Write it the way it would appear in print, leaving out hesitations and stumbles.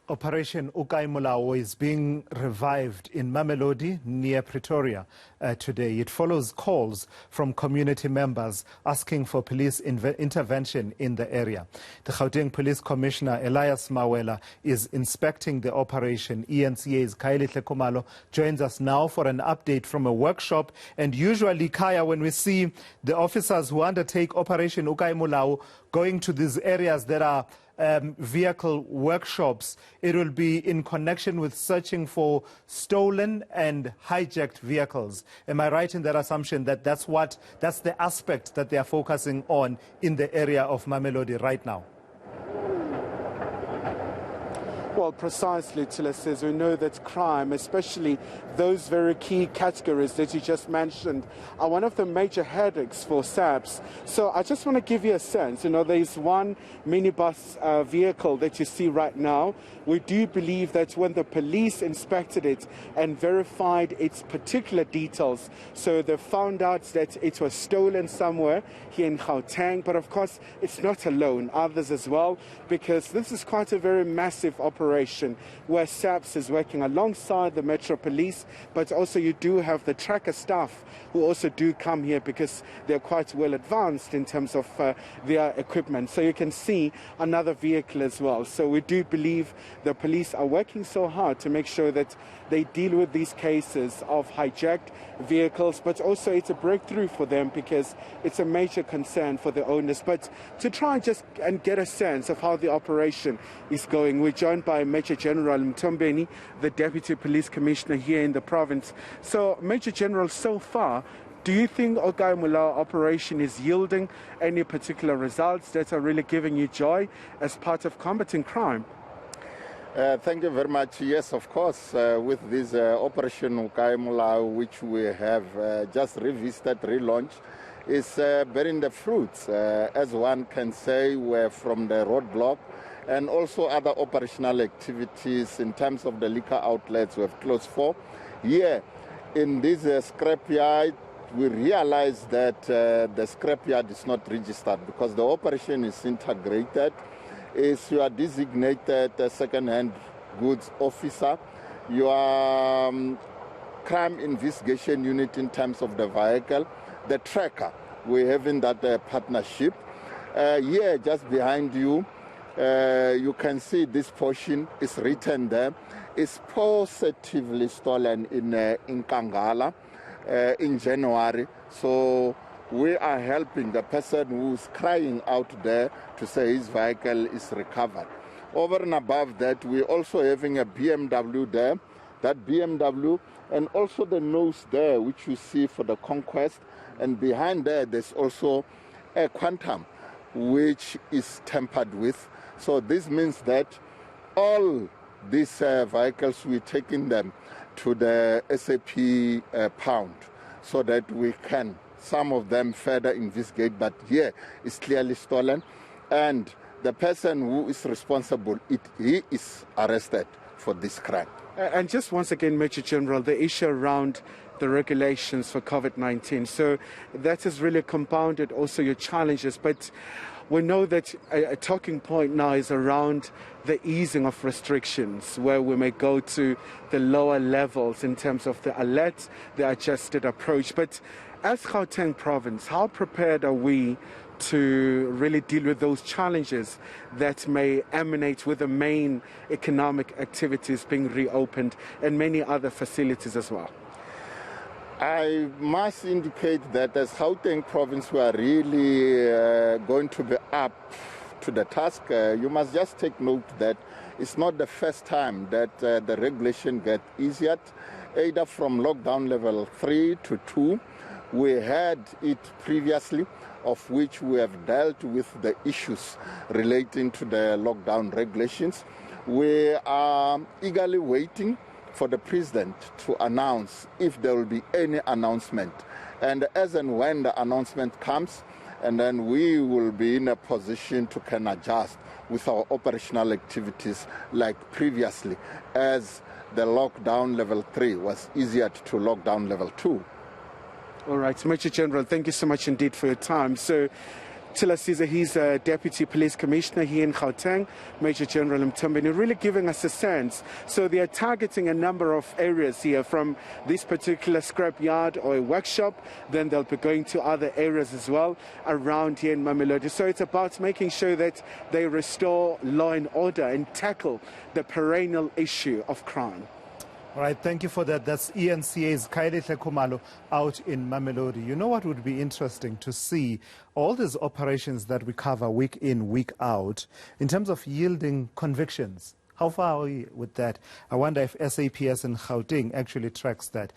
Operation Okae Molao is being revived in Mamelodi near Pretoria today. It follows calls from community members asking for police intervention in the area. The Gauteng Police Commissioner Elias Mawela is inspecting the operation. eNCA's Khayelihle Khumalo joins us now for an update from a workshop. And usually, Kaya, when we see the officers who undertake Operation Okae Molao going to these areas that are vehicle workshops, it will be in connection with searching for stolen and hijacked vehicles. Am I right in that assumption that that's the aspect that they are focusing on in the area of Mamelodi right now? Well, precisely, Tila says, we know that crime, especially those very key categories that you just mentioned, are one of the major headaches for SAPS. So I just want to give you a sense. There is one minibus vehicle that you see right now. We do believe that when the police inspected it and verified its particular details, so they found out that it was stolen somewhere here in Gauteng. But of course, it's not alone, others as well, because this is quite a very massive operation where SAPS is working alongside the Metro Police, but also you do have the tracker staff who also do come here because they're quite well advanced in terms of their equipment. So you can see another vehicle as well. So we do believe the police are working so hard to make sure that they deal with these cases of hijacked vehicles, but also it's a breakthrough for them because it's a major concern for the owners. But to try and get a sense of how the operation is going, we're joined by Major General Mtombeni, the Deputy Police Commissioner here in the province. So, Major General, so far, do you think Okae Molao operation is yielding any particular results that are really giving you joy as part of combating crime? Thank you very much. Yes, of course, with this Operation Okae Molao, which we have just revisited, relaunched, is bearing the fruits, as one can say, we're from the roadblock and also other operational activities in terms of the liquor outlets we have closed for. Here in this scrapyard, we realized that the scrapyard is not registered because the operation is integrated. Is you are designated a second-hand goods officer, your crime investigation unit in terms of the vehicle, the tracker, we have in that partnership. Here, just behind you, you can see this portion is written there. It's positively stolen in Kangala in January. So we are helping the person who's crying out there to say his vehicle is recovered. Over and above that, we're also having a BMW there, that BMW, and also the nose there, which you see for the Conquest. And behind there, there's also a Quantum, which is tampered with. So this means that all these vehicles, we're taking them to the SAP pound so that we can some of them further investigate, but here is clearly stolen. And the person who is responsible, he is arrested for this crime. And just once again, Major General, the issue around the regulations for COVID-19. So that has really compounded also your challenges. But we know that a talking point now is around the easing of restrictions, where we may go to the lower levels in terms of the alert, the adjusted approach. But as Gauteng province, how prepared are we to really deal with those challenges that may emanate with the main economic activities being reopened and many other facilities as well? I must indicate that as Gauteng province, we are really going to be up to the task. You must just take note that it's not the first time that the regulation gets easier, either from lockdown level 3 to 2. We had it previously, of which we have dealt with the issues relating to the lockdown regulations. We are eagerly waiting for the president to announce if there will be any announcement. And as and when the announcement comes, and then we will be in a position to can adjust with our operational activities like previously, as the lockdown level 3 was easier to lockdown level 2. All right, Major General, thank you so much indeed for your time. So Tilasiza, he's a Deputy Police Commissioner here in Gauteng, Major General Mtombeni, really giving us a sense. So they are targeting a number of areas here from this particular scrap yard or a workshop. Then they'll be going to other areas as well around here in Mamelodi. So it's about making sure that they restore law and order and tackle the perennial issue of crime. All right, thank you for that. That's eNCA's Khayelihle Khumalo out in Mamelodi. You know what would be interesting to see? All these operations that we cover week in, week out, in terms of yielding convictions. How far are we with that? I wonder if SAPS in Gauteng actually tracks that.